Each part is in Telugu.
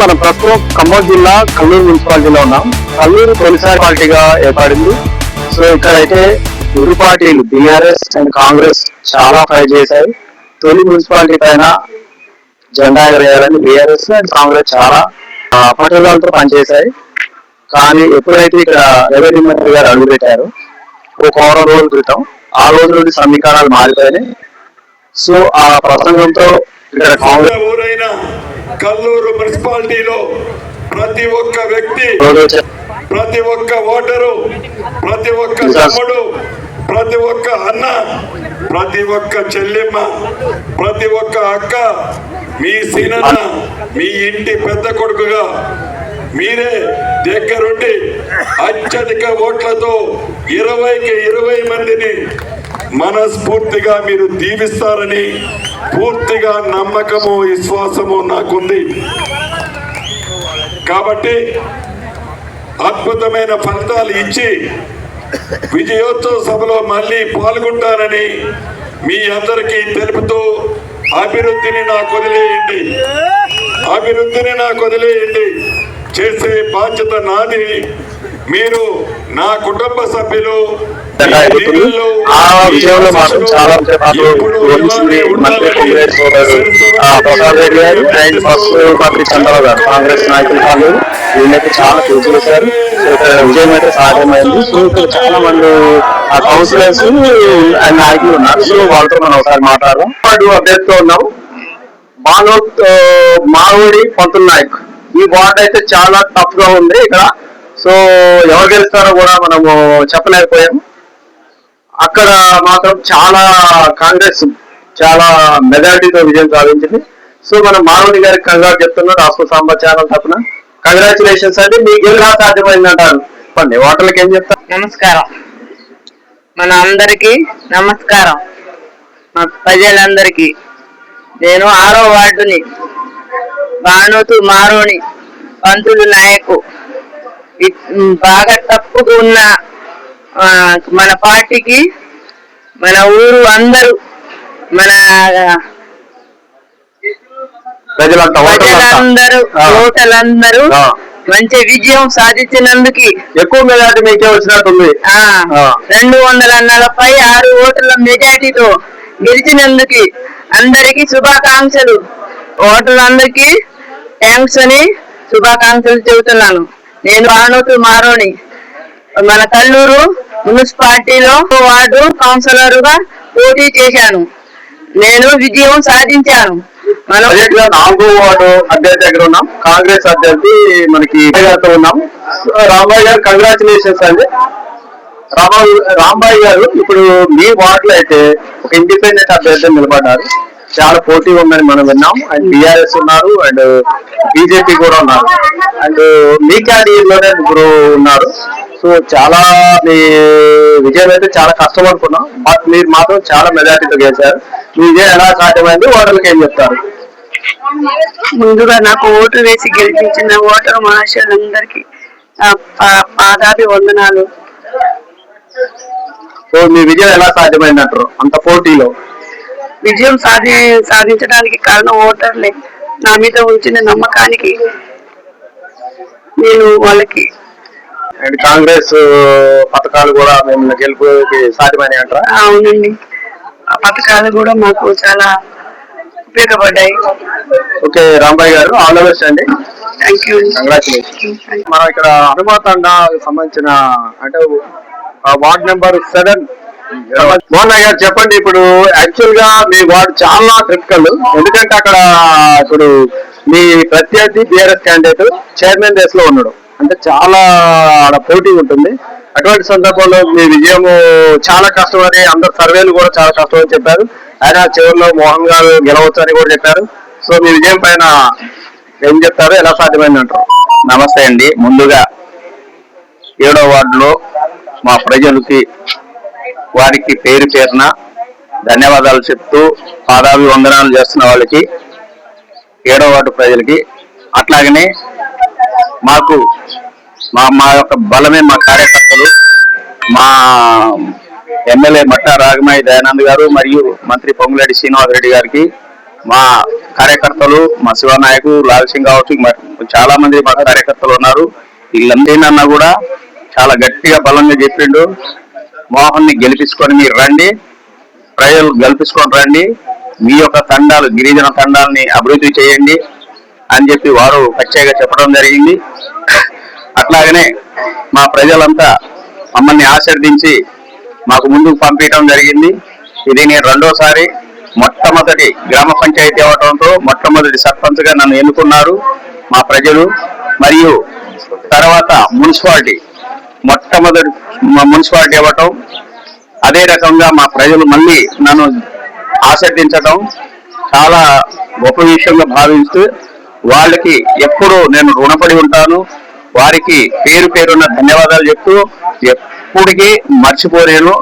మనం ప్రస్తుతం ఖమ్మం జిల్లా కల్లూరు మున్సిపాలిటీలో ఉన్నాం. కల్లూరు తొలిసారి పార్టీగా ఏర్పడింది. సో ఇక్కడైతే ఇరు పార్టీలు బీఆర్ఎస్ అండ్ కాంగ్రెస్ చాలా ఫైట్ చేశాయి. తొలి మున్సిపాలిటీ పైన జెండా ఎగరేయాలని బీఆర్ఎస్ అండ్ కాంగ్రెస్ చాలా పట్టుదలతో పనిచేశాయి. కానీ ఎప్పుడైతే ఇక్కడ రెవెన్యూ మంత్రి గారు అడుగుపెట్టారు ఒక వారం రోజుల క్రితం, ఆ రోజు నుండి సమీకరణాలు మారిపోయినాయి. సో ఆ ప్రసంగంతో ఇక్కడ కాంగ్రెస్ ఊరైన కల్లూరు మున్సిపాలిటీలో ప్రతి ఒక్క వ్యక్తి, ప్రతి ఒక్క ఓటరు, ప్రతి ఒక్క తమ్ముడు, ప్రతి ఒక్క అన్న, ప్రతి ఒక్క చెల్లెమ్మ, ప్రతి ఒక్క అక్క, మీ సీనన్న, మీ ఇంటి పెద్ద కొడుకుగా మీరే దగ్గరుండి అత్యధిక ఓట్లతో 20కి 20 మందిని మనస్ఫూర్తిగా మీరు దీవిస్తారని పూర్తిగా నమ్మకము, విశ్వాసము నాకుంది. కాబట్టి అద్భుతమైన ఫలితాలు ఇచ్చి విజయోత్సవ సభలో మళ్ళీ పాల్గొంటానని మీ అందరికీ తెలుపుతూ అభివృద్ధిని నాకు వదిలేయండి, అభివృద్ధిని నాకు వదిలేయండి. చేసే బాధ్యత నాది. మీరు నా కుటుంబ సభ్యులు. ఆ విషయంలో మాత్రం చాలా ప్రసాద్ రెడ్డి గారు అండ్ ఫస్ట్ పార్టీ చంద్రబాబు గారు కాంగ్రెస్ నాయకులు కాదు, వీళ్ళైతే చాలా కృషి చేశారు. విజయం అయితే సాధ్యమైంది. సో ఇక్కడ చాలా మంది ఆ కౌన్సిలర్స్ అండ్ నాయకులు ఉన్నారు. సో వాళ్ళతో మనం ఒకసారి మాట్లాడదాం. అభ్యర్థితో ఉన్నాం మావోడి పంతుల నాయక్. ఈ వార్డ్ అయితే చాలా టఫ్ గా ఉంది ఇక్కడ. సో ఎవరు గెలుస్తారో కూడా మనము చెప్పలేకపోయాము. అక్కడ మాత్రం చాలా కాంగ్రెస్ చాలా మెజారిటీతో విజయం సాధించింది. సో మనం మానవుడి గారికి కంగ్రాట్ చెప్తున్నాం రాష్ట్ర సాంబా ఛానల్ తరఫున. కంగ్రాచులేషన్స్ అండి, మీకు ఎలా సాధ్యమైంది అంటారు చెప్పండి. ఓటర్లకి ఏం చెప్తారు? నమస్కారం, మన అందరికి నమస్కారం. మా ప్రజలందరికీ నేను 6వ వార్డుని బాణోతు మారోని పంతులు నాయకు. బాగా తప్పుగా ఉన్న మన పార్టీకి మన ఊరు అందరూ మన ప్రజలందరూ ఓటర్లందరూ మంచి విజయం సాధించినందుకు ఎక్కువ మెజార్టీ మీకే వచ్చినట్టుంది. 246 ఓట్ల మెజార్టీతో గెలిచినందుకు అందరికి శుభాకాంక్షలు. ఓటర్లందరికీ థ్యాంక్స్ అని శుభాకాంక్షలు చెబుతున్నాను. నేను బాణోతు మారోని మన కల్లూరు మున్సిపాలిటీలో వార్డు కౌన్సిలర్ గా పోటీ చేశాను. నేను విజయం సాధించాను. మనం 4వ వార్డు అభ్యర్థి దగ్గర ఉన్నాం. కాంగ్రెస్ అభ్యర్థి మనకి ఉన్నాం. రాంబాయి గారు కంగ్రాచులేషన్స్ అండి. రాంబాయి గారు, ఇప్పుడు మీ వార్డులో అయితే ఒక ఇండిపెండెంట్ అభ్యర్థి నిలబడ్డారు. చాలా పోటీ ఉందని మనం విన్నాం. అండ్ బీఆర్ఎస్ ఉన్నారు అండ్ బీజేపీ కూడా ఉన్నారు అండ్ మీ క్యాండిడేట్లోనే ముగ్గురు ఉన్నారు. సో చాలా మీ విజయం అయితే చాలా కష్టం అనుకున్నాం. బట్ మీరు మాత్రం చాలా మెజార్టీతో గెలిచారు. మీ విజయం ఎలా సాధ్యమైంది, ఓటర్లకు ఏం చెప్తారు? ముందుగా నాకు ఓటు వేసి గెలిపించిన ఓటర్ మహాశయులందరికీ పాదాభి వందనాలు. సో మీ విజయం ఎలా సాధ్యమైంది అంటారు అంత పోటీలో? విజయం సాధించడానికి కారణం ఓటర్లే. నా మీద ఉంచిన నమ్మకానికి నేను వాళ్ళకి. అండ్ కాంగ్రెస్ పథకాలు కూడా మేము గెలుపుకి సాధ్యమని అంటారా? అవునండి, ఆ పథకాలు కూడా మాకు చాలా ఉపయోగపడ్డాయి. ఓకే రాంబాయి గారు, ఆల్ ద బెస్ట్ అండి. Thank you, congratulation. మనం ఇక్కడ హనుమాతండా సంబంధించిన అంటే వార్డ్ నెంబర్ 7 మోహన్ గారు చెప్పండి. ఇప్పుడు యాక్చువల్ గా మీ వార్డు చాలా క్రిటికల్, ఎందుకంటే అక్కడ ఇప్పుడు మీ ప్రత్యర్థి బీఆర్ఎస్ క్యాండిడేట్ చైర్మన్ రేస్ లో ఉన్నాడు. అంటే చాలా పోటీ ఉంటుంది. అటువంటి సందర్భంలో మీ విజయం చాలా కష్టం అని అందరు సర్వేలు కూడా చాలా కష్టం అని చెప్పారు. ఆయన చివరిలో మోహన్ గారు గెలవచ్చు అని కూడా చెప్పారు. సో మీ విజయం పైన ఏం చెప్తారు, ఎలా సాధ్యమైంది అంటారు? నమస్తే అండి. ముందుగా 7వ వార్డులో మా ప్రజలకి వారికి పేరు పేరున ధన్యవాదాలు చెప్తూ పాదాభి వందనాలు చేస్తున్న వాళ్ళకి 7వ వార్డు ప్రజలకి, అట్లాగనే మాకు మా యొక్క బలమే మా కార్యకర్తలు, మా ఎమ్మెల్యే మట్టా రాగమాయి దయానంద్ గారు మరియు మంత్రి పొంగులేటి శ్రీనివాస్ రెడ్డి గారికి మా కార్యకర్తలు, మా శివనాయకు, లాల్ సింగ్ కావచ్చు, చాలా మంది మా కార్యకర్తలు ఉన్నారు. వీళ్ళందరినన్నా కూడా చాలా గట్టిగా బలంగా చెప్పిండు, మోహన్ ని గెలిపించుకొని మీరు రండి, ప్రజలు గెలిపించుకొని రండి, మీ యొక్క తండాలు, గిరిజన తండాలని అభివృద్ధి చేయండి అని చెప్పి వారు ప్రత్యేకంగా చెప్పడం జరిగింది. అట్లాగనే మా ప్రజలంతా మమ్మల్ని ఆశీర్వదించి మాకు ముందుకు పంపించడం జరిగింది. ఇది నేను రెండోసారి, మొట్టమొదటి గ్రామ పంచాయతీ అవడంతో మొట్టమొదటి సర్పంచ్ గా నన్ను ఎన్నుకున్నారు మా ప్రజలు. మరియు తర్వాత మున్సిపాలిటీ, మొట్టమొదటి మున్సిపాలిటీ అవ్వటం, అదే రకంగా మా ప్రజలు మళ్ళీ నన్ను ఆశీర్వదించడం చాలా గొప్ప విషయంగా భావిస్తూ వాళ్ళకి ఎప్పుడూ నేను రుణపడి ఉంటాను. వారికి పేరు పేరున్న ధన్యవాదాలు చెప్తూ ఎప్పటికీ మర్చిపోలేను.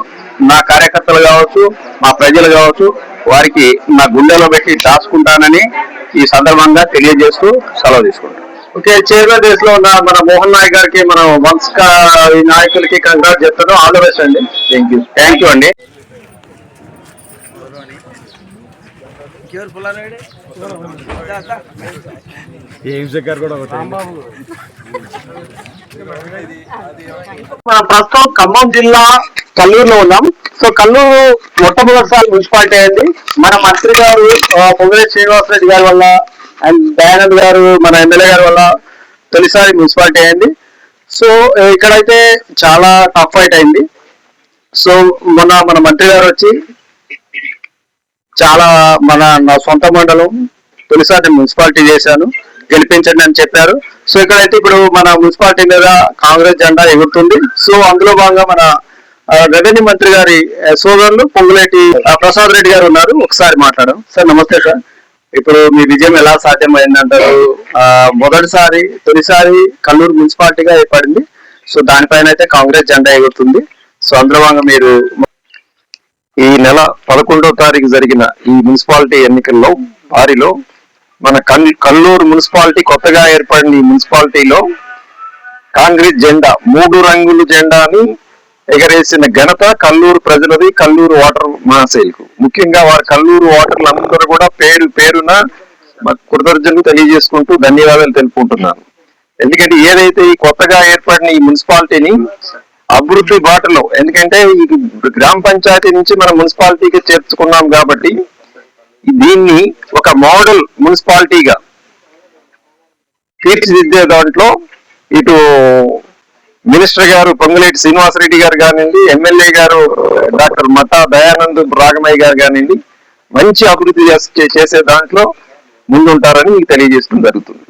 నా కార్యకర్తలు కావచ్చు, మా ప్రజలు కావచ్చు, వారికి నా గుండెలో పెట్టి దాచుకుంటానని ఈ సందర్భంగా తెలియజేస్తూ సెలవు తీసుకుంటాను. ఓకే, చైర్మన్ డేస్ లో ఉన్న మన మోహన్ నాయక్ గారికి మనం వంశ నాయకులకి కంగ్రాట్ చెప్తాను. ఆల్ ద బెస్ట్ అండి. థ్యాంక్ యూ అండి. మనం ప్రస్తుతం ఖమ్మం జిల్లా కల్లూరులో ఉన్నాం. సో కల్లూరు మొట్టమొదటిసారి మున్సిపాలిటీ అయింది. మన మంత్రి గారు పొంగులేటి శ్రీనివాసరెడ్డి గారి వల్ల అండ్ దయానంద్ గారు మన ఎమ్మెల్యే గారి వల్ల తొలిసారి మున్సిపాలిటీ అయింది. సో ఇక్కడైతే చాలా టఫ్ ఫైట్ అయింది. సో మన మంత్రి గారు వచ్చి చాలా నా సొంత మండలం తొలిసారి మున్సిపాలిటీ చేశాను, గెలిపించండి అని చెప్పారు. సో ఇక్కడైతే ఇప్పుడు మన మున్సిపాలిటీ మీద కాంగ్రెస్ జెండా ఎగురుతుంది. సో అందులో భాగంగా మన రెవెన్యూ మంత్రి గారి సోదరులు పొంగులేటి ప్రసాద్ రెడ్డి గారు ఉన్నారు. ఒకసారి మాట్లాడాం. సార్ నమస్తే సార్. ఇప్పుడు మీ విజయం ఎలా సాధ్యమైందంటారు? తొలిసారి కల్లూరు మున్సిపాలిటీగా ఏర్పడింది. సో దానిపైన అయితే కాంగ్రెస్ జెండా ఎగురుతుంది. సో అందులో భాగంగా మీరు ఈ నెల 11వ తారీఖు జరిగిన ఈ మున్సిపాలిటీ ఎన్నికల్లో వారిలో మన కల్లూరు మున్సిపాలిటీ కొత్తగా ఏర్పడిన ఈ మున్సిపాలిటీలో కాంగ్రెస్ జెండా 3 రంగుల జెండాని ఎగరేసిన ఘనత కల్లూరు ప్రజలది, కల్లూరు ఓటర్ మహాశైలకు. ముఖ్యంగా వారు కల్లూరు ఓటర్లు అందరూ కూడా పేరు పేరున కృతజ్ఞతలు తెలియజేసుకుంటూ ధన్యవాదాలు తెలుపుకుంటున్నాను. ఎందుకంటే ఏదైతే ఈ కొత్తగా ఏర్పడిన ఈ మున్సిపాలిటీని అభివృద్ధి బాటలో, ఎందుకంటే ఈ గ్రామ పంచాయతీ నుంచి మనం మున్సిపాలిటీకి చేర్చుకున్నాం కాబట్టి దీన్ని ఒక మోడల్ మున్సిపాలిటీగా తీర్చిదిద్దే దాంట్లో ఇటు మినిస్టర్ గారు పొంగులేటి శ్రీనివాసరెడ్డి గారు కానివ్వండి, ఎమ్మెల్యే గారు డాక్టర్ మతా దయానంద్ రాగమయ్య గారు కానివ్వండి, మంచి అభివృద్ధి చేసే దాంట్లో ముందుంటారని మీకు తెలియజేయడం జరుగుతుంది.